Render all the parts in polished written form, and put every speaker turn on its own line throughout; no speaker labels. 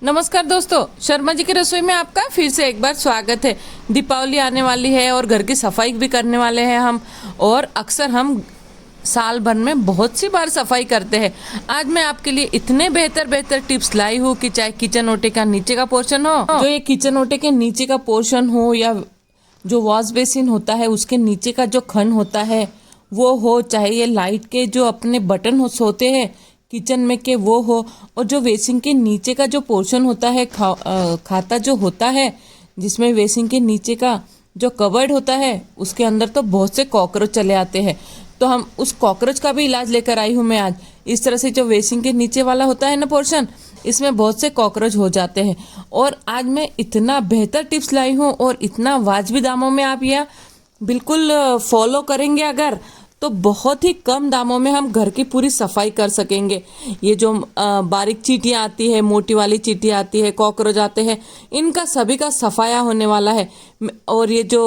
नमस्कार दोस्तों, शर्मा जी की रसोई में आपका फिर से एक बार स्वागत है। दीपावली आने वाली है और घर की सफाई भी करने वाले हैं हम। और अक्सर हम साल भर में बहुत सी बार सफाई करते हैं। आज मैं आपके लिए इतने बेहतर टिप्स लाई हूँ कि चाहे किचन ओटे का नीचे का पोर्शन हो, जो ये किचन ओटे के नीचे का पोर्शन हो या जो वॉश बेसिन होता है उसके नीचे का जो खंड होता है वो हो, चाहे ये लाइट के जो अपने बटन होते हैं किचन में के वो हो, और जो वेसिंग के नीचे का जो पोर्शन होता है खाता जो होता है जिसमें वेसिंग के नीचे का जो कवर्ड होता है उसके अंदर तो बहुत से कॉकरोच चले आते हैं। तो हम उस कॉकरोच का भी इलाज लेकर आई हूँ मैं आज। इस तरह से जो वेसिंग के नीचे वाला होता है ना पोर्शन, इसमें बहुत से कॉकरोच हो जाते हैं। और आज मैं इतना बेहतर टिप्स लाई हूँ और इतना वाजिबी दामों में आप यह बिल्कुल फॉलो करेंगे अगर, तो बहुत ही कम दामों में हम घर की पूरी सफाई कर सकेंगे। ये जो बारीक चींटियाँ आती है, मोटी वाली चींटियाँ आती है, कॉकरोच आते हैं, इनका सभी का सफाया होने वाला है। और ये जो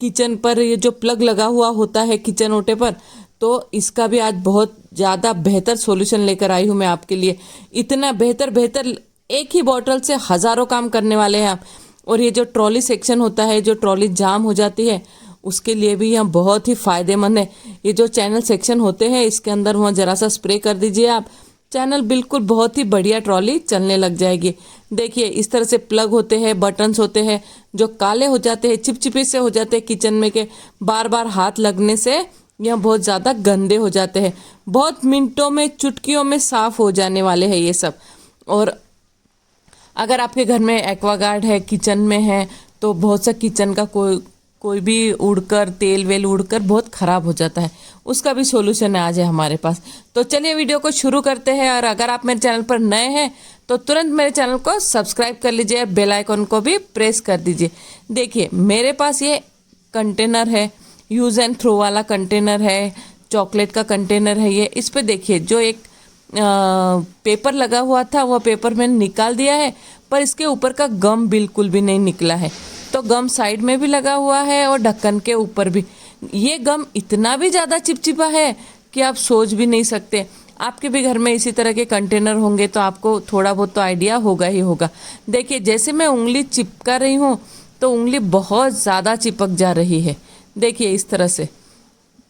किचन पर ये जो प्लग लगा हुआ होता है किचन ओटे पर, तो इसका भी आज बहुत ज़्यादा बेहतर सॉल्यूशन लेकर आई हूँ मैं आपके लिए। इतना बेहतर एक ही बॉटल से हज़ारों काम करने वाले हैं आप। और ये जो ट्रॉली सेक्शन होता है, जो ट्रॉली जाम हो जाती है, उसके लिए भी यह बहुत ही फ़ायदेमंद है। ये जो चैनल सेक्शन होते हैं इसके अंदर वहाँ ज़रा सा स्प्रे कर दीजिए आप, चैनल बिल्कुल बहुत ही बढ़िया ट्रॉली चलने लग जाएगी। देखिए इस तरह से प्लग होते हैं, बटन्स होते हैं जो काले हो जाते हैं, चिपचिपे से हो जाते हैं किचन में के बार बार हाथ लगने से यह बहुत ज़्यादा गंदे हो जाते हैं। बहुत मिनटों में, चुटकियों में साफ़ हो जाने वाले हैं ये सब। और अगर आपके घर में एक्वागार्ड है, किचन में है, तो बहुत सा किचन का कोई भी उड़कर तेल वेल उड़कर बहुत ख़राब हो जाता है, उसका भी सॉल्यूशन आज है हमारे पास। तो चलिए वीडियो को शुरू करते हैं। और अगर आप मेरे चैनल पर नए हैं तो तुरंत मेरे चैनल को सब्सक्राइब कर लीजिए और बेल आइकन को भी प्रेस कर दीजिए। देखिए मेरे पास ये कंटेनर है, यूज़ एंड थ्रो वाला कंटेनर है, चॉकलेट का कंटेनर है ये। इस पर देखिए जो एक पेपर लगा हुआ था वह पेपर मैंने निकाल दिया है, पर इसके ऊपर का गम बिल्कुल भी नहीं निकला है। तो गम साइड में भी लगा हुआ है और ढक्कन के ऊपर भी। ये गम इतना भी ज़्यादा चिपचिपा है कि आप सोच भी नहीं सकते। आपके भी घर में इसी तरह के कंटेनर होंगे तो आपको थोड़ा बहुत तो आइडिया होगा ही होगा। देखिए जैसे मैं उंगली चिपका रही हूँ तो उंगली बहुत ज़्यादा चिपक जा रही है। देखिए इस तरह से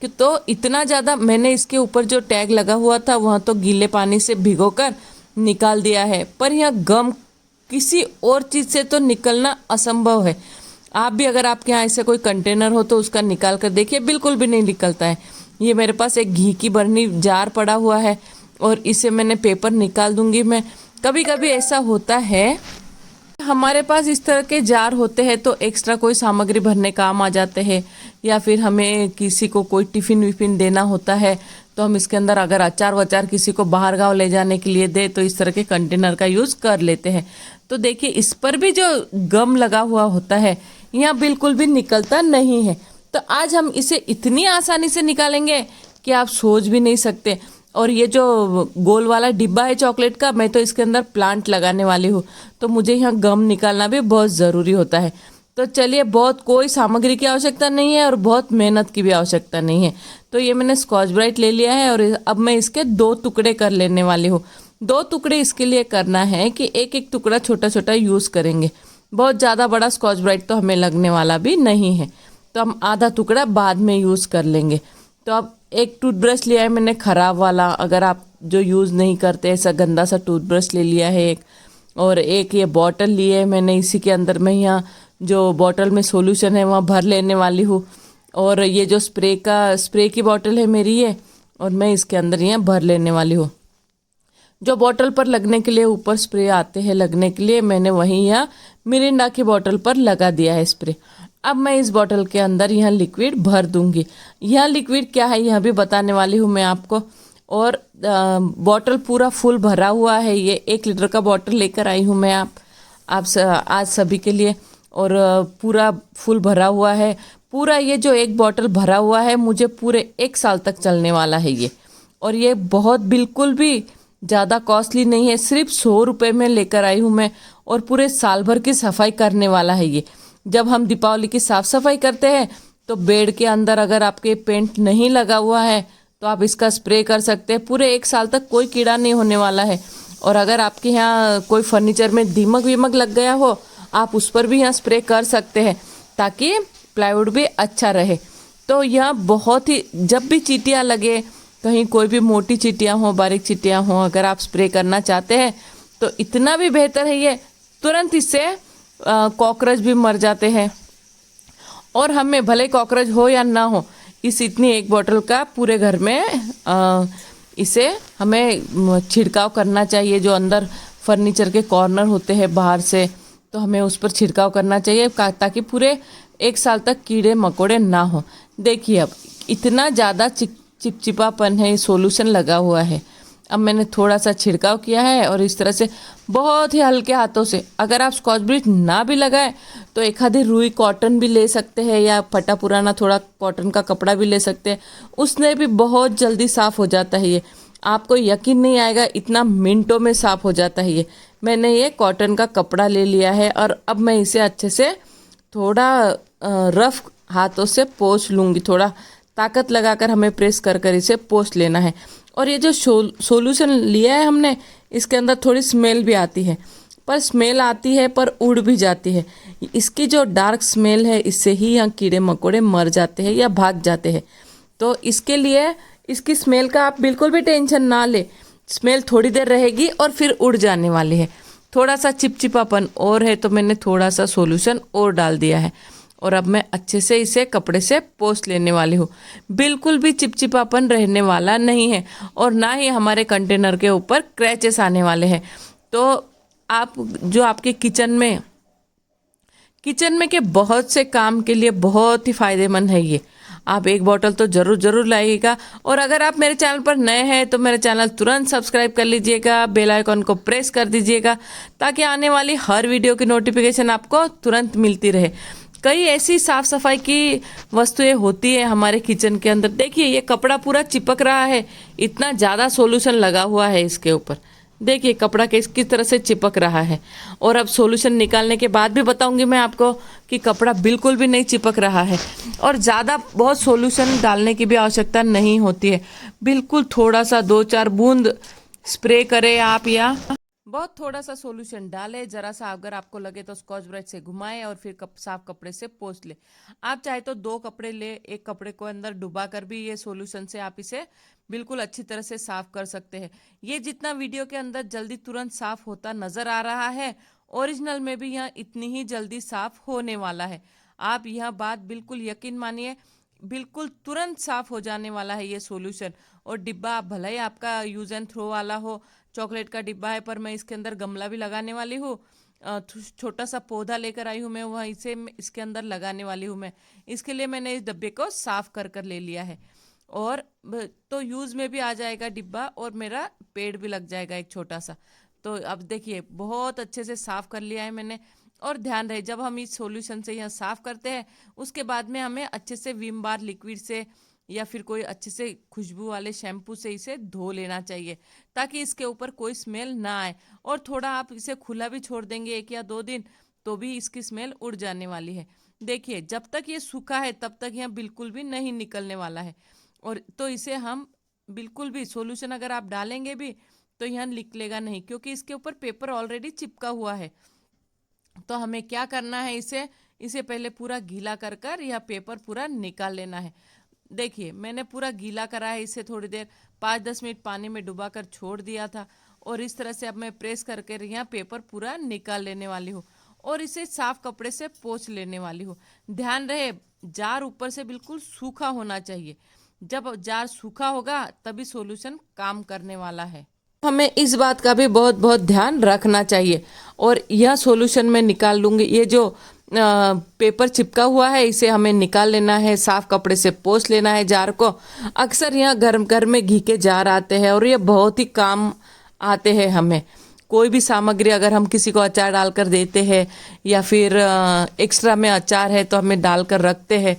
कि तो इतना ज़्यादा मैंने इसके ऊपर जो टैग लगा हुआ था वहाँ तो गीले पानी से भिगोकर निकाल दिया है, पर यह गम किसी और चीज़ से तो निकलना असंभव है। आप भी अगर आपके यहाँ ऐसे कोई कंटेनर हो तो उसका निकाल कर देखिए, बिल्कुल भी नहीं निकलता है। ये मेरे पास एक घी की बर्नी जार पड़ा हुआ है और इसे मैंने पेपर निकाल दूंगी मैं। कभी कभी ऐसा होता है हमारे पास इस तरह के जार होते हैं तो एक्स्ट्रा कोई सामग्री भरने काम आ जाते हैं, या फिर हमें किसी को कोई टिफ़िन विफ़िन देना होता है तो हम इसके अंदर अगर अचार वचार किसी को बाहर गाँव ले जाने के लिए दे तो इस तरह के कंटेनर का यूज़ कर लेते हैं। तो देखिए इस पर भी जो गम लगा हुआ होता है यहाँ बिल्कुल भी निकलता नहीं है। तो आज हम इसे इतनी आसानी से निकालेंगे कि आप सोच भी नहीं सकते। और ये जो गोल वाला डिब्बा है चॉकलेट का, मैं तो इसके अंदर प्लांट लगाने वाली हूँ, तो मुझे यहाँ गम निकालना भी बहुत ज़रूरी होता है। तो चलिए, बहुत कोई सामग्री की आवश्यकता नहीं है और बहुत मेहनत की भी आवश्यकता नहीं है। तो ये मैंने स्कॉच ब्राइट ले लिया है और अब मैं इसके 2 टुकड़े कर लेने वाली हूँ। 2 टुकड़े इसके लिए करना है कि एक एक टुकड़ा छोटा छोटा यूज़ करेंगे। बहुत ज़्यादा बड़ा स्कॉच ब्राइट तो हमें लगने वाला भी नहीं है, तो हम आधा टुकड़ा बाद में यूज़ कर लेंगे। तो अब एक टूथब्रश लिया है मैंने ख़राब वाला, अगर आप जो यूज़ नहीं करते ऐसा गंदा सा टूथब्रश ले लिया है एक। और एक ये बॉटल ली है मैंने, इसी के अंदर मैं यहाँ जो बॉटल में सॉल्यूशन है वहाँ भर लेने वाली हूँ। और ये जो स्प्रे की बॉटल है मेरी ये, और मैं इसके अंदर यहाँ भर लेने वाली हूँ। जो बॉटल पर लगने के लिए ऊपर स्प्रे आते हैं लगने के लिए, मैंने वहीं यहाँ मिरिंडा की बॉटल पर लगा दिया है स्प्रे। अब मैं इस बॉटल के अंदर यह लिक्विड भर दूंगी। यह लिक्विड क्या है यह भी बताने वाली हूँ मैं आपको। और बॉटल पूरा फुल भरा हुआ है, ये 1 लीटर का बॉटल लेकर आई हूँ मैं आज सभी के लिए। और पूरा फुल भरा हुआ है। पूरा ये जो एक बॉटल भरा हुआ है मुझे पूरे 1 साल तक चलने वाला है ये। और ये बहुत बिल्कुल भी ज़्यादा कॉस्टली नहीं है, सिर्फ 100 रुपये में लेकर आई हूँ मैं। और पूरे साल भर की सफाई करने वाला है ये। जब हम दीपावली की साफ़ सफाई करते हैं तो बेड के अंदर अगर आपके पेंट नहीं लगा हुआ है तो आप इसका स्प्रे कर सकते हैं। पूरे 1 साल तक कोई कीड़ा नहीं होने वाला है। और अगर आपके यहाँ कोई फर्नीचर में दीमक वीमक लग गया हो, आप उस पर भी यहाँ स्प्रे कर सकते हैं ताकि प्लाईवुड भी अच्छा रहे। तो यह बहुत ही, जब भी चींटियाँ लगे, कहीं कोई भी मोटी चींटियाँ हों, बारीक चींटियाँ हों, अगर आप स्प्रे करना चाहते हैं तो इतना भी बेहतर है ये, तुरंत इससे कॉकरोच भी मर जाते हैं। और हमें भले कॉकरोच हो या ना हो, इस इतनी एक बोतल का पूरे घर में इसे हमें छिड़काव करना चाहिए। जो अंदर फर्नीचर के कॉर्नर होते हैं बाहर से, तो हमें उस पर छिड़काव करना चाहिए ताकि पूरे 1 साल तक कीड़े मकोड़े ना हो। देखिए अब इतना ज़्यादा चिपचिपापन है, सॉल्यूशन लगा हुआ है। अब मैंने थोड़ा सा छिड़काव किया है और इस तरह से बहुत ही हल्के हाथों से, अगर आप स्कॉच ब्राइट ना भी लगाएं तो एक आधी रुई कॉटन भी ले सकते हैं या फटा पुराना थोड़ा कॉटन का कपड़ा भी ले सकते हैं, उसने भी बहुत जल्दी साफ़ हो जाता है ये। आपको यकीन नहीं आएगा, इतना मिनटों में साफ़ हो जाता है ये। मैंने ये कॉटन का कपड़ा ले लिया है और अब मैं इसे अच्छे से थोड़ा रफ हाथों से पोंछ लूँगी। थोड़ा ताकत लगाकर हमें प्रेस कर कर इसे पोंछ लेना है। और ये जो सॉल्यूशन लिया है हमने, इसके अंदर थोड़ी स्मेल भी आती है, पर स्मेल आती है पर उड़ भी जाती है। इसकी जो डार्क स्मेल है, इससे ही यहाँ कीड़े मकोड़े मर जाते हैं या भाग जाते हैं। तो इसके लिए इसकी स्मेल का आप बिल्कुल भी टेंशन ना ले, स्मेल थोड़ी देर रहेगी और फिर उड़ जाने वाली है। थोड़ा सा चिपचिपापन और है तो मैंने थोड़ा सा सॉल्यूशन और डाल दिया है और अब मैं अच्छे से इसे कपड़े से पोंछ लेने वाली हूँ। बिल्कुल भी चिपचिपापन रहने वाला नहीं है और ना ही हमारे कंटेनर के ऊपर क्रैचेस आने वाले हैं। तो आप जो आपके किचन में के बहुत से काम के लिए बहुत ही फ़ायदेमंद है ये। आप एक बोतल तो ज़रूर लाइएगा। और अगर आप मेरे चैनल पर नए हैं तो मेरे चैनल तुरंत सब्सक्राइब कर लीजिएगा, बेल आइकॉन को प्रेस कर दीजिएगा ताकि आने वाली हर वीडियो की नोटिफिकेशन आपको तुरंत मिलती रहे। कई ऐसी साफ़ सफाई की वस्तुएं होती है हमारे किचन के अंदर। देखिए ये कपड़ा पूरा चिपक रहा है, इतना ज़्यादा सॉल्यूशन लगा हुआ है इसके ऊपर। देखिए कपड़ा किस तरह से चिपक रहा है। और अब सॉल्यूशन निकालने के बाद भी बताऊंगी मैं आपको कि कपड़ा बिल्कुल भी नहीं चिपक रहा है। और ज़्यादा बहुत सॉल्यूशन डालने की भी आवश्यकता नहीं होती है, बिल्कुल थोड़ा सा 2-4 बूंद स्प्रे करें आप, या बहुत थोड़ा सा सॉल्यूशन डालें, ज़रा सा अगर आपको लगे तो स्कॉच ब्राइट से घुमाएं और फिर साफ कपड़े से पोंछ ले। आप चाहे तो 2 कपड़े ले, एक कपड़े को अंदर डुबा कर भी ये सॉल्यूशन से आप इसे बिल्कुल अच्छी तरह से साफ कर सकते हैं। ये जितना वीडियो के अंदर जल्दी तुरंत साफ होता नजर आ रहा है, ओरिजिनल में भी यहाँ इतनी ही जल्दी साफ होने वाला है। आप यह बात बिल्कुल यकीन मानिए, बिल्कुल तुरंत साफ हो जाने वाला है ये सॉल्यूशन। और डिब्बा भले ही आपका यूज एंड थ्रो वाला हो, चॉकलेट का डिब्बा है, पर मैं इसके अंदर गमला भी लगाने वाली हूँ। छोटा सा पौधा लेकर आई हूँ मैं, वह इसे इसके अंदर लगाने वाली हूँ मैं। इसके लिए मैंने इस डब्बे को साफ कर कर ले लिया है और तो यूज़ में भी आ जाएगा डिब्बा और मेरा पेड़ भी लग जाएगा एक छोटा सा। तो अब देखिए बहुत अच्छे से साफ कर लिया है मैंने। और ध्यान रहे जब हम इस सॉल्यूशन से यहाँ साफ करते हैं, उसके बाद में हमें अच्छे से विम बार लिक्विड से या फिर कोई अच्छे से खुशबू वाले शैम्पू से इसे धो लेना चाहिए ताकि इसके ऊपर कोई स्मेल ना आए। और थोड़ा आप इसे खुला भी छोड़ देंगे 1 या 2 दिन तो भी इसकी स्मेल उड़ जाने वाली है। देखिए जब तक ये सूखा है तब तक यहाँ बिल्कुल भी नहीं निकलने वाला है। और तो इसे हम बिल्कुल भी सॉल्यूशन अगर आप डालेंगे भी तो यहाँ निकलेगा नहीं, क्योंकि इसके ऊपर पेपर ऑलरेडी चिपका हुआ है। तो हमें क्या करना है, इसे पहले पूरा गीला कर कर यह पेपर पूरा निकाल लेना है। देखिए मैंने पूरा गीला करा है, इसे थोड़ी देर 5-10 मिनट पानी में डुबा कर छोड़ दिया था और इस तरह से अब मैं प्रेस करके यहाँ पेपर पूरा निकाल लेने वाली हूँ और इसे साफ कपड़े से पोंछ लेने वाली हूँ। ध्यान रहे जार ऊपर से बिल्कुल सूखा होना चाहिए, जब जार सूखा होगा तभी सॉल्यूशन काम करने वाला है। हमें इस बात का भी बहुत बहुत ध्यान रखना चाहिए। और यह सॉल्यूशन मैं निकाल लूँगी, ये जो पेपर चिपका हुआ है इसे हमें निकाल लेना है, साफ कपड़े से पोंछ लेना है जार को। अक्सर यहाँ घर में घी के जार आते हैं और ये बहुत ही काम आते हैं हमें। कोई भी सामग्री अगर हम किसी को अचार डालकर देते हैं या फिर एक्स्ट्रा में अचार है तो हमें डालकर रखते हैं,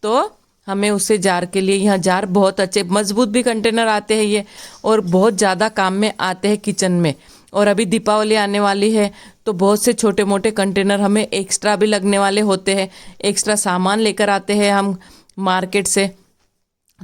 तो हमें उससे जार के लिए यहाँ जार बहुत अच्छे मजबूत भी कंटेनर आते हैं ये और बहुत ज़्यादा काम में आते हैं किचन में। और अभी दीपावली आने वाली है तो बहुत से छोटे मोटे कंटेनर हमें एक्स्ट्रा भी लगने वाले होते हैं। एक्स्ट्रा सामान लेकर आते हैं हम मार्केट से,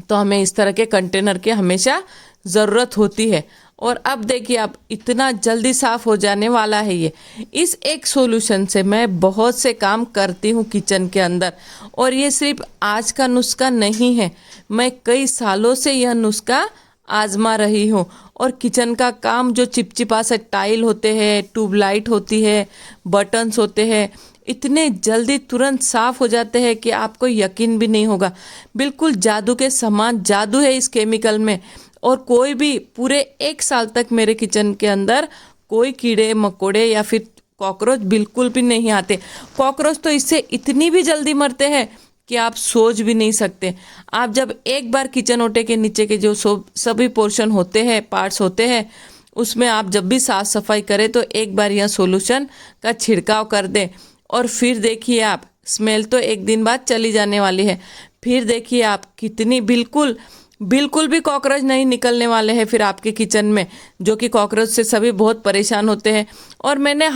तो हमें इस तरह के कंटेनर की हमेशा ज़रूरत होती है। और अब देखिए अब इतना जल्दी साफ़ हो जाने वाला है ये। इस एक सॉल्यूशन से मैं बहुत से काम करती हूँ किचन के अंदर, और ये सिर्फ आज का नुस्खा नहीं है, मैं कई सालों से यह नुस्खा आजमा रही हूँ। और किचन का काम जो चिपचिपा से टाइल होते हैं, ट्यूबलाइट होती है, बटन्स होते हैं, इतने जल्दी तुरंत साफ़ हो जाते हैं कि आपको यकीन भी नहीं होगा। बिल्कुल जादू के समान जादू है इस केमिकल में। और कोई भी पूरे 1 साल तक मेरे किचन के अंदर कोई कीड़े मकोड़े या फिर कॉकरोच बिल्कुल भी नहीं आते। कॉकरोच तो इससे इतनी भी जल्दी मरते हैं कि आप सोच भी नहीं सकते। आप जब एक बार किचन ओटे के नीचे के जो सभी पोर्शन होते हैं, पार्ट्स होते हैं, उसमें आप जब भी साफ़ सफाई करें तो एक बार यह सॉल्यूशन का छिड़काव कर दें, और फिर देखिए आप, स्मेल तो एक दिन बाद चली जाने वाली है। फिर देखिए आप कितनी बिल्कुल भी कॉकरोच नहीं निकलने वाले हैं फिर आपके किचन में, जो कि कॉकरोच से सभी बहुत परेशान होते हैं। और मैंने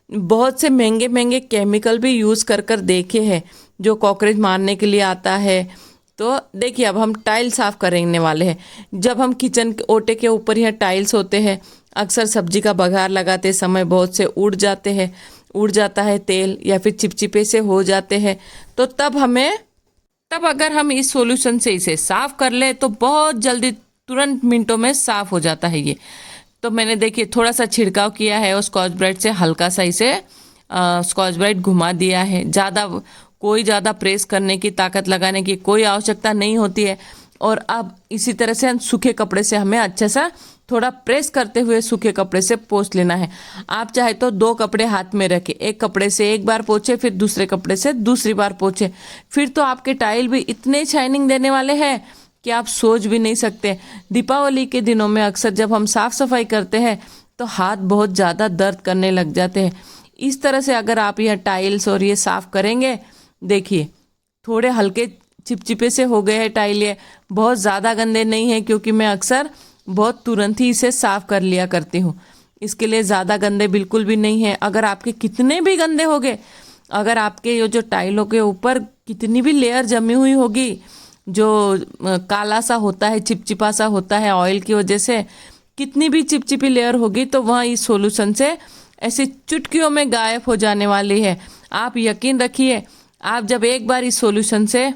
बहुत से महंगे केमिकल भी यूज़ कर देखे हैं जो कॉकरोच मारने के लिए आता है। तो देखिए अब हम टाइल साफ़ करने वाले हैं। जब हम किचन के ओटे के ऊपर यह टाइल्स होते हैं, अक्सर सब्जी का बघार लगाते समय बहुत से उड़ जाता है तेल, या फिर चिपचिपे से हो जाते हैं। तो तब अगर हम इस सॉल्यूशन से इसे साफ़ कर ले तो बहुत जल्दी तुरंत मिनटों में साफ़ हो जाता है ये। तो मैंने देखिए थोड़ा सा छिड़काव किया है और स्कॉच ब्राइट से हल्का सा इसे स्कॉच ब्राइट घुमा दिया है। ज़्यादा प्रेस करने की, ताकत लगाने की कोई आवश्यकता नहीं होती है। और अब इसी तरह से सूखे कपड़े से हमें अच्छे सा थोड़ा प्रेस करते हुए सूखे कपड़े से पोंछ लेना है। आप चाहे तो 2 कपड़े हाथ में रखें, एक कपड़े से एक बार पोंछे, फिर दूसरे कपड़े से दूसरी बार पोंछे। फिर तो आपके टाइल भी इतने शाइनिंग देने वाले हैं कि आप सोच भी नहीं सकते। दीपावली के दिनों में अक्सर जब हम साफ़ सफाई करते हैं तो हाथ बहुत ज़्यादा दर्द करने लग जाते हैं। इस तरह से अगर आप यह टाइल्स और ये साफ़ करेंगे, देखिए थोड़े हल्के चिपचिपे से हो गए हैं टाइल, ये बहुत ज़्यादा गंदे नहीं हैं, क्योंकि मैं अक्सर बहुत तुरंत ही इसे साफ़ कर लिया करती हूँ। इसके लिए ज़्यादा गंदे बिल्कुल भी नहीं है। अगर आपके कितने भी गंदे हो गए, अगर आपके ये जो टाइलों के ऊपर कितनी भी लेयर जमी हुई होगी, जो काला सा होता है, चिपचिपा सा होता है ऑयल की वजह से, कितनी भी चिपचिपी लेयर होगी तो वह इस सॉल्यूशन से ऐसी चुटकियों में गायब हो जाने वाली है। आप यकीन रखिए, आप जब एक बार इस सॉल्यूशन से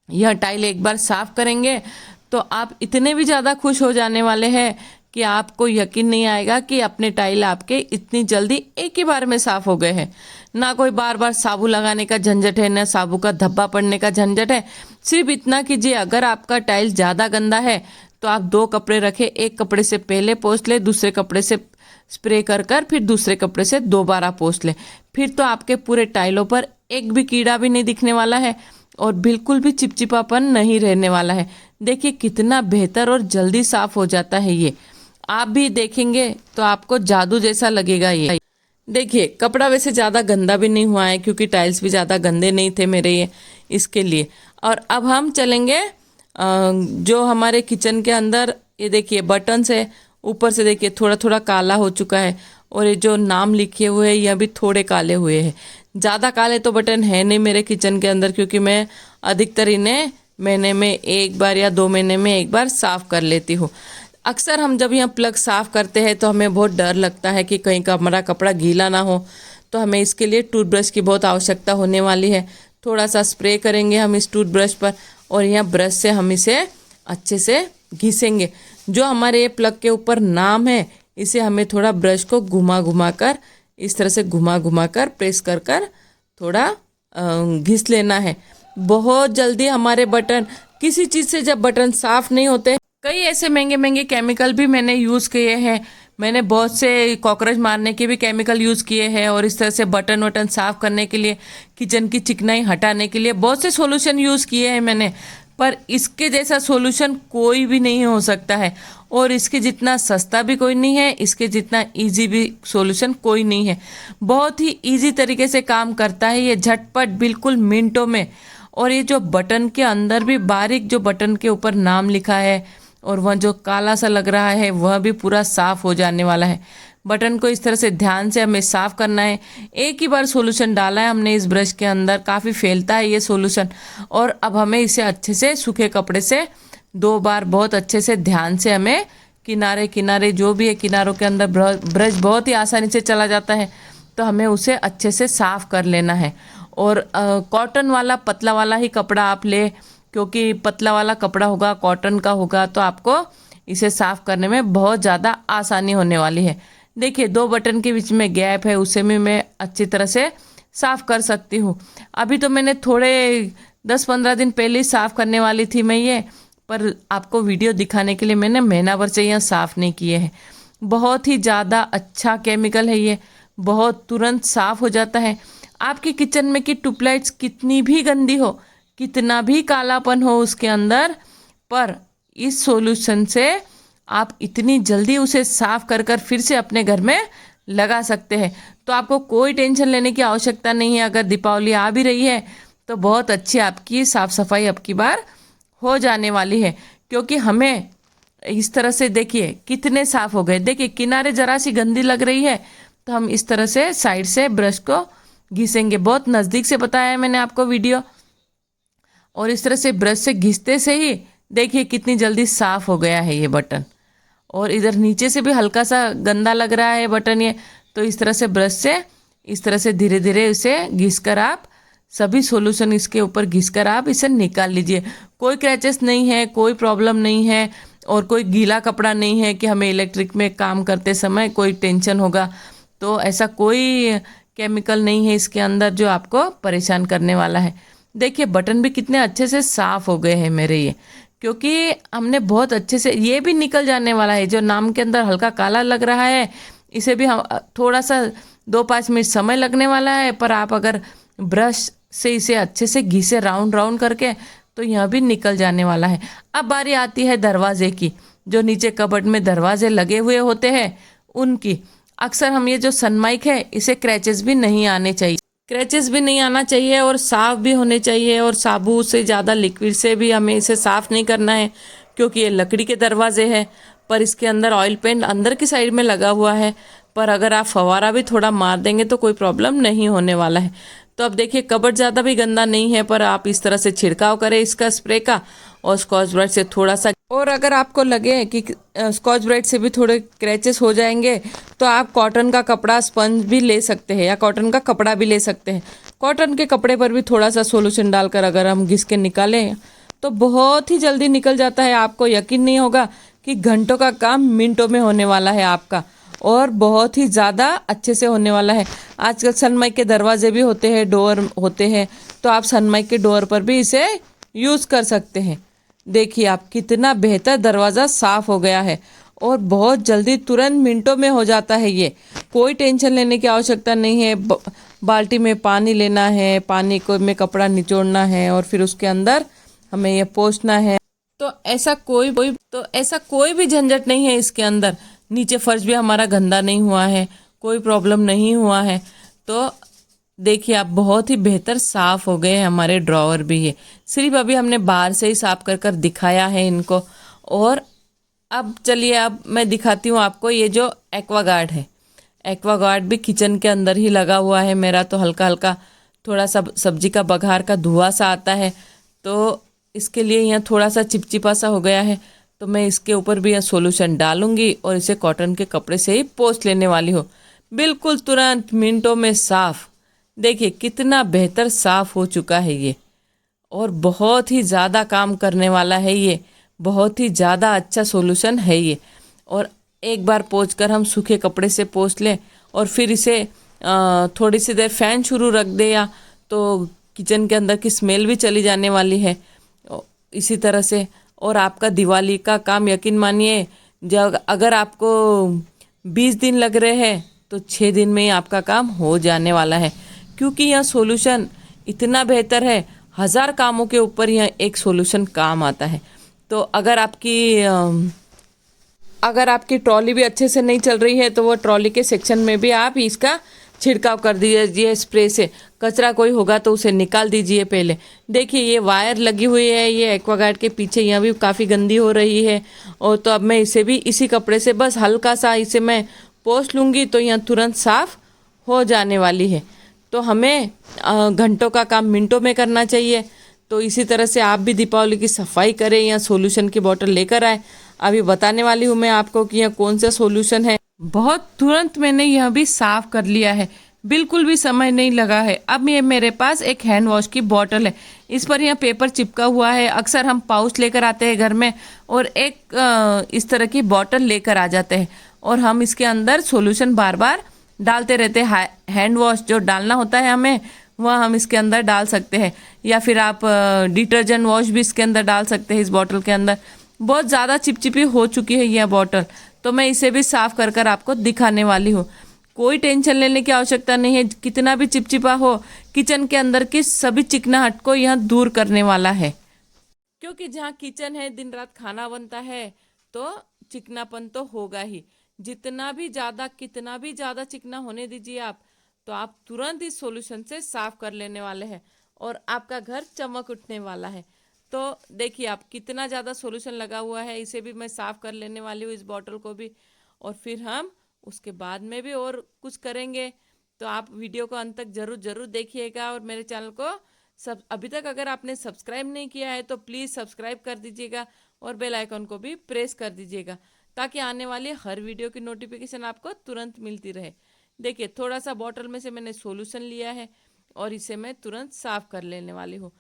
यह टाइल एक बार साफ़ करेंगे तो आप इतने भी ज़्यादा खुश हो जाने वाले हैं कि आपको यकीन नहीं आएगा कि अपने टाइल आपके इतनी जल्दी एक ही बार में साफ़ हो गए हैं। ना कोई बार बार साबुन लगाने का झंझट है, ना साबुन का धब्बा पड़ने का झंझट है। सिर्फ इतना कीजिए, अगर आपका टाइल ज़्यादा गंदा है तो आप 2 कपड़े रखें, एक कपड़े से पहले पोंछ ले, दूसरे कपड़े से स्प्रे कर फिर दूसरे कपड़े से दोबारा पोंछ ले। फिर तो आपके पूरे टाइलों पर एक भी कीड़ा भी नहीं दिखने वाला है और बिल्कुल भी चिपचिपापन नहीं रहने वाला है। देखिए कितना बेहतर और जल्दी साफ़ हो जाता है ये। आप भी देखेंगे तो आपको जादू जैसा लगेगा ये। देखिए कपड़ा वैसे ज़्यादा गंदा भी नहीं हुआ है, क्योंकि टाइल्स भी ज़्यादा गंदे नहीं थे मेरे ये, इसके लिए। और अब हम चलेंगे जो हमारे किचन के अंदर, ये देखिए बटन्स है, ऊपर से देखिए थोड़ा थोड़ा काला हो चुका है, और ये जो नाम लिखे हुए हैं यह भी थोड़े काले हुए हैं। ज़्यादा काले तो बटन है नहीं मेरे किचन के अंदर, क्योंकि मैं अधिकतर इन्हें महीने में 1 बार या 2 महीने में 1 बार साफ़ कर लेती हूँ। अक्सर हम जब यहाँ प्लग साफ़ करते हैं तो हमें बहुत डर लगता है कि कहीं का हमारा कपड़ा गीला ना हो, तो हमें इसके लिए टूथब्रश की बहुत आवश्यकता होने वाली है। थोड़ा सा स्प्रे करेंगे हम इस टूथब्रश पर, और यहाँ ब्रश से हम इसे अच्छे से घिसेंगे। जो हमारे ये प्लग के ऊपर नाम है, इसे हमें थोड़ा ब्रश को घुमा कर, इस तरह से घुमा कर प्रेस कर थोड़ा घिस लेना है। बहुत जल्दी हमारे बटन, किसी चीज़ से जब बटन साफ़ नहीं होते, कई ऐसे महंगे केमिकल भी मैंने यूज़ किए हैं। मैंने बहुत से कॉकरोच मारने के भी केमिकल यूज़ किए हैं, और इस तरह से बटन वटन साफ़ करने के लिए, किचन की चिकनाई हटाने के लिए बहुत से सॉल्यूशन यूज़ किए हैं मैंने। पर इसके जैसा सॉल्यूशन कोई भी नहीं हो सकता है, और इसके जितना सस्ता भी कोई नहीं है, इसके जितना इजी भी सॉल्यूशन कोई नहीं है। बहुत ही इजी तरीके से काम करता है ये, झटपट बिल्कुल मिनटों में। और ये जो बटन के अंदर भी बारीक, जो बटन के ऊपर नाम लिखा है और वह जो काला सा लग रहा है, वह भी पूरा साफ़ हो जाने वाला है। बटन को इस तरह से ध्यान से हमें साफ़ करना है। एक ही बार सॉल्यूशन डाला है हमने इस ब्रश के अंदर, काफ़ी फैलता है ये सॉल्यूशन, और अब हमें इसे अच्छे से सूखे कपड़े से 2 बार बहुत अच्छे से ध्यान से हमें किनारे किनारे जो भी है किनारों के अंदर ब्रश बहुत ही आसानी से चला जाता है, तो हमें उसे अच्छे से साफ़ कर लेना है। और कॉटन वाला पतला वाला ही कपड़ा आप ले, क्योंकि पतला वाला कपड़ा होगा, कॉटन का होगा, तो आपको इसे साफ़ करने में बहुत ज़्यादा आसानी होने वाली है। देखिए 2 बटन के बीच में गैप है, उसे भी मैं अच्छी तरह से साफ़ कर सकती हूँ। अभी तो मैंने थोड़े 10-15 दिन पहले ही साफ़ करने वाली थी मैं ये, पर आपको वीडियो दिखाने के लिए मैंने महीना भर से यहाँ साफ़ नहीं किए हैं। बहुत ही ज़्यादा अच्छा केमिकल है ये, बहुत तुरंत साफ़ हो जाता है। आपकी किचन में की ट्यूबलाइट्स कितनी भी गंदी हो, कितना भी कालापन हो उसके अंदर, पर इस सॉल्यूशन से आप इतनी जल्दी उसे साफ़ कर कर फिर से अपने घर में लगा सकते हैं। तो आपको कोई टेंशन लेने की आवश्यकता नहीं है। अगर दीपावली आ भी रही है तो बहुत अच्छी आपकी साफ़ सफाई अब की बार हो जाने वाली है, क्योंकि हमें इस तरह से देखिए कितने साफ़ हो गए। देखिए किनारे ज़रा सी गंदी लग रही है तो हम इस तरह से साइड से ब्रश को घिसेंगे। बहुत नज़दीक से बताया है मैंने आपको वीडियो। और इस तरह से ब्रश से घिसते से ही देखिए कितनी जल्दी साफ़ हो गया है ये बटन। और इधर नीचे से भी हल्का सा गंदा लग रहा है बटन ये, तो इस तरह से ब्रश से इस तरह से धीरे धीरे इसे घिस कर आप सभी सॉल्यूशन इसके ऊपर घिस कर आप इसे निकाल लीजिए। कोई क्रैचेस नहीं है, कोई प्रॉब्लम नहीं है, और कोई गीला कपड़ा नहीं है कि हमें इलेक्ट्रिक में काम करते समय कोई टेंशन होगा। तो ऐसा कोई केमिकल नहीं है इसके अंदर जो आपको परेशान करने वाला है। देखिए बटन भी कितने अच्छे से साफ़ हो गए हैं मेरे ये, क्योंकि हमने बहुत अच्छे से, ये भी निकल जाने वाला है। जो नाम के अंदर हल्का काला लग रहा है इसे भी हम थोड़ा सा 2-5 मिनट समय लगने वाला है, पर आप अगर ब्रश से इसे अच्छे से घिसे राउंड राउंड करके तो यह भी निकल जाने वाला है। अब बारी आती है दरवाजे की। जो नीचे कबर्ड में दरवाजे लगे हुए होते हैं उनकी, अक्सर हम ये जो सनमाइक है इसे क्रैचेस भी नहीं आने चाहिए, क्रैचेस भी नहीं आना चाहिए, और साफ़ भी होने चाहिए। और साबुन से ज़्यादा लिक्विड से भी हमें इसे साफ़ नहीं करना है, क्योंकि ये लकड़ी के दरवाजे हैं, पर इसके अंदर ऑयल पेंट अंदर की साइड में लगा हुआ है। पर अगर आप फवारा भी थोड़ा मार देंगे तो कोई प्रॉब्लम नहीं होने वाला है। तो अब देखिए कबर्ड ज़्यादा भी गंदा नहीं है, पर आप इस तरह से छिड़काव करें इसका स्प्रे का, और स्कॉच ब्राइट से थोड़ा सा, और अगर आपको लगे कि स्कॉच ब्राइट से भी थोड़े क्रैचेस हो जाएंगे तो आप कॉटन का कपड़ा स्पंज भी ले सकते हैं, या कॉटन का कपड़ा भी ले सकते हैं। कॉटन के कपड़े पर भी थोड़ा सा सॉल्यूशन डालकर अगर हम घिस के निकालें तो बहुत ही जल्दी निकल जाता है। आपको यकीन नहीं होगा कि घंटों का काम मिनटों में होने वाला है आपका, और बहुत ही ज़्यादा अच्छे से होने वाला है। आजकल सनमाइक के दरवाजे भी होते हैं, डोर होते हैं, तो आप सनमाइक के डोर पर भी इसे यूज़ कर सकते हैं। देखिए आप कितना बेहतर दरवाज़ा साफ़ हो गया है, और बहुत जल्दी तुरंत मिनटों में हो जाता है ये। कोई टेंशन लेने की आवश्यकता नहीं है। बाल्टी में पानी लेना है, पानी को में कपड़ा निचोड़ना है, और फिर उसके अंदर हमें ये पोंछना है। तो ऐसा कोई भी झंझट नहीं है इसके अंदर। नीचे फर्श भी हमारा गंदा नहीं हुआ है, कोई प्रॉब्लम नहीं हुआ है। तो देखिए आप बहुत ही बेहतर साफ़ हो गए हैं हमारे ड्रॉवर भी। ये सिर्फ अभी हमने बाहर से ही साफ़ कर कर दिखाया है इनको। और अब चलिए अब मैं दिखाती हूँ आपको ये जो एक्वागार्ड है। एक्वागार्ड भी किचन के अंदर ही लगा हुआ है मेरा, तो हल्का हल्का थोड़ा सा सब्जी का बघार का धुआं सा आता है, तो इसके लिए यहाँ थोड़ा सा चिपचिपा सा हो गया है। तो मैं इसके ऊपर भी यह सॉल्यूशन डालूंगी और इसे कॉटन के कपड़े से ही पोंछ लेने वाली हूँ। बिल्कुल तुरंत मिनटों में साफ़। देखिए कितना बेहतर साफ़ हो चुका है ये, और बहुत ही ज़्यादा काम करने वाला है ये, बहुत ही ज़्यादा अच्छा सॉल्यूशन है ये। और एक बार पोंछ कर हम सूखे कपड़े से पोंछ लें, और फिर इसे थोड़ी सी देर फ़ैन शुरू रख दे, या तो किचन के अंदर की स्मेल भी चली जाने वाली है इसी तरह से। और आपका दिवाली का काम यकीन मानिए, जब अगर आपको 20 दिन लग रहे हैं तो 6 दिन में ही आपका काम हो जाने वाला है, क्योंकि यह सॉल्यूशन इतना बेहतर है। 1000 कामों के ऊपर यह एक सॉल्यूशन काम आता है। तो अगर आपकी ट्रॉली भी अच्छे से नहीं चल रही है तो वो ट्रॉली के सेक्शन में भी आप इसका छिड़काव कर दीजिए स्प्रे से। कचरा कोई होगा तो उसे निकाल दीजिए पहले। देखिए ये वायर लगी हुई है ये एक्वागार्ड के पीछे, यह भी काफ़ी गंदी हो रही है। और तो अब मैं इसे भी इसी कपड़े से बस हल्का सा इसे मैं पोंछ लूँगी तो यह तुरंत साफ़ हो जाने वाली है। तो हमें घंटों का काम मिनटों में करना चाहिए। तो इसी तरह से आप भी दीपावली की सफाई करें या सॉल्यूशन की बोतल लेकर आए अभी बताने वाली हूँ मैं आपको कि यह कौन सा सॉल्यूशन है। बहुत तुरंत मैंने यह भी साफ कर लिया है, बिल्कुल भी समय नहीं लगा है। अब ये मेरे पास एक हैंड वॉश की बॉटल है, इस पर यह पेपर चिपका हुआ है। अक्सर हम पाउच लेकर आते हैं घर में और एक इस तरह की बॉटल लेकर आ जाते हैं और हम इसके अंदर सॉल्यूशन बार बार डालते रहते हैं। हैंड वॉश जो डालना होता है हमें, वह हम इसके अंदर डाल सकते हैं, या फिर आप डिटर्जेंट वॉश भी इसके अंदर डाल सकते हैं इस बॉटल के अंदर। बहुत ज़्यादा चिपचिपी हो चुकी है यह बॉटल, तो मैं इसे भी साफ कर कर आपको दिखाने वाली हूँ। कोई टेंशन लेने की आवश्यकता नहीं है, कितना भी चिपचिपा हो, किचन के अंदर की सभी चिकनाहट को यह दूर करने वाला है। क्योंकि जहाँ किचन है, दिन रात खाना बनता है, तो चिकनापन तो होगा ही। जितना भी ज़्यादा, कितना भी ज़्यादा चिकना होने दीजिए आप, तो आप तुरंत इस सॉल्यूशन से साफ कर लेने वाले हैं और आपका घर चमक उठने वाला है। तो देखिए आप कितना ज़्यादा सॉल्यूशन लगा हुआ है, इसे भी मैं साफ कर लेने वाली हूँ, इस बॉटल को भी। और फिर हम उसके बाद में भी और कुछ करेंगे, तो आप वीडियो को अंत तक जरूर देखिएगा। और मेरे चैनल को अभी तक अगर आपने सब्सक्राइब नहीं किया है तो प्लीज़ सब्सक्राइब कर दीजिएगा और बेल आइकन को भी प्रेस कर दीजिएगा, ताकि आने वाली हर वीडियो की नोटिफिकेशन आपको तुरंत मिलती रहे। देखिए थोड़ा सा बॉटल में से मैंने सॉल्यूशन लिया है और इसे मैं तुरंत साफ कर लेने वाली हूँ।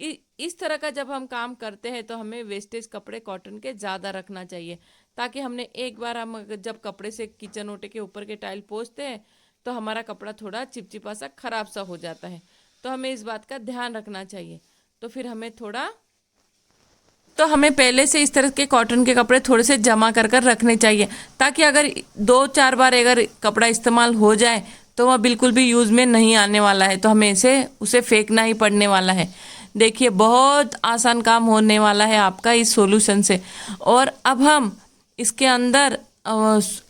इस तरह का जब हम काम करते हैं तो हमें वेस्टेज कपड़े कॉटन के ज़्यादा रखना चाहिए, ताकि हमने एक बार हम जब कपड़े से किचन ओटे के ऊपर के टाइल पोंछते हैं तो हमारा कपड़ा थोड़ा चिपचिपा सा खराब सा हो जाता है, तो हमें इस बात का ध्यान रखना चाहिए। तो फिर हमें पहले से इस तरह के कॉटन के कपड़े थोड़े से जमा कर कर रखने चाहिए, ताकि अगर 2-4 बार अगर कपड़ा इस्तेमाल हो जाए तो वह बिल्कुल भी यूज़ में नहीं आने वाला है, तो हमें उसे फेंकना ही पड़ने वाला है। देखिए बहुत आसान काम होने वाला है आपका इस सॉल्यूशन से। और अब हम इसके अंदर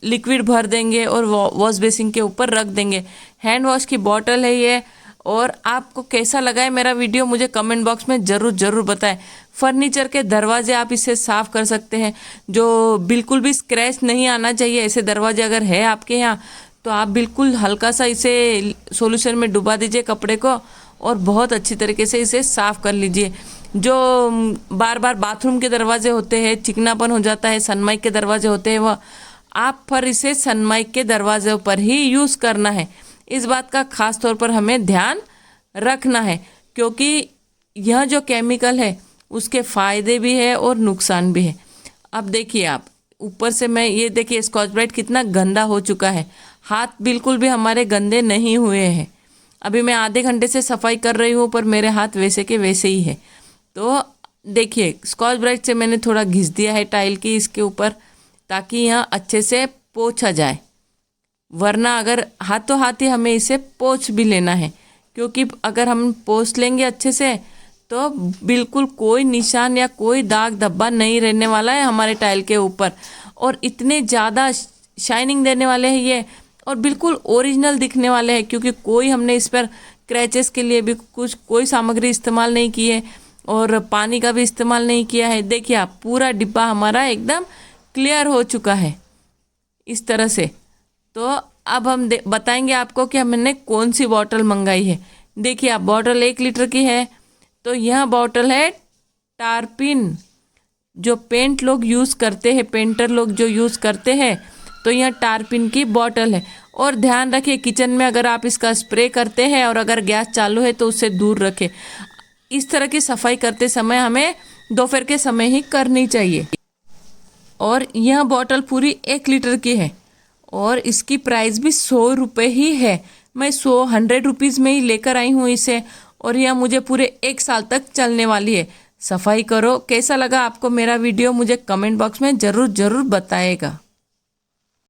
लिक्विड भर देंगे और वॉश बेसिन के ऊपर रख देंगे। हैंड वॉश की बॉटल है ये। और आपको कैसा लगा है मेरा वीडियो, मुझे कमेंट बॉक्स में ज़रूर बताएं। फर्नीचर के दरवाजे आप इससे साफ़ कर सकते हैं, जो बिल्कुल भी स्क्रैच नहीं आना चाहिए। ऐसे दरवाजे अगर है आपके यहाँ तो आप बिल्कुल हल्का सा इसे सॉल्यूशन में डुबा दीजिए कपड़े को और बहुत अच्छी तरीके से इसे साफ़ कर लीजिए। जो बार बार बाथरूम के दरवाजे होते हैं, चिकनापन हो जाता है, सनमाइक के दरवाजे होते हैं, वह आप पर इसे सनमाइक के दरवाजे पर ही यूज़ करना है। इस बात का खास तौर पर हमें ध्यान रखना है, क्योंकि यह जो केमिकल है उसके फ़ायदे भी है और नुकसान भी है। अब देखिए आप ऊपर से मैं ये देखिए स्कॉच ब्राइट कितना गंदा हो चुका है, हाथ बिल्कुल भी हमारे गंदे नहीं हुए हैं। अभी मैं आधे घंटे से सफाई कर रही हूँ पर मेरे हाथ वैसे के वैसे ही है। तो देखिए स्कॉच ब्राइट से मैंने थोड़ा घिस दिया है टाइल की इसके ऊपर, ताकि यहाँ अच्छे से पोंछा जाए। वरना अगर हाथों हाथ ही हमें इसे पोंछ भी लेना है, क्योंकि अगर हम पोंछ लेंगे अच्छे से तो बिल्कुल कोई निशान या कोई दाग धब्बा नहीं रहने वाला है हमारे टाइल के ऊपर। और इतने ज़्यादा शाइनिंग देने वाले हैं ये, और बिल्कुल ओरिजिनल दिखने वाले हैं, क्योंकि कोई हमने इस पर क्रैचेस के लिए भी कोई सामग्री इस्तेमाल नहीं की है और पानी का भी इस्तेमाल नहीं किया है। देखिए आप पूरा डिब्बा हमारा एकदम क्लियर हो चुका है इस तरह से। तो अब हम बताएंगे आपको कि हमने कौन सी बॉटल मंगाई है। देखिए आप बॉटल 1 लीटर की है, तो यह बॉटल है टारपिन, जो पेंट लोग यूज़ करते हैं, पेंटर लोग जो यूज़ करते हैं, तो यह टारपिन की बॉटल है। और ध्यान रखिए किचन में अगर आप इसका स्प्रे करते हैं और अगर गैस चालू है तो उससे दूर रखें। इस तरह की सफाई करते समय हमें दोपहर के समय ही करनी चाहिए। और यह बॉटल पूरी 1 लीटर की है और इसकी प्राइस भी 100 रुपये ही है। मैं 100 रुपीज़ में ही लेकर आई हूँ इसे, और यह मुझे पूरे 1 साल तक चलने वाली है। सफाई करो। कैसा लगा आपको मेरा वीडियो मुझे कमेंट बॉक्स में ज़रूर बताइएगा।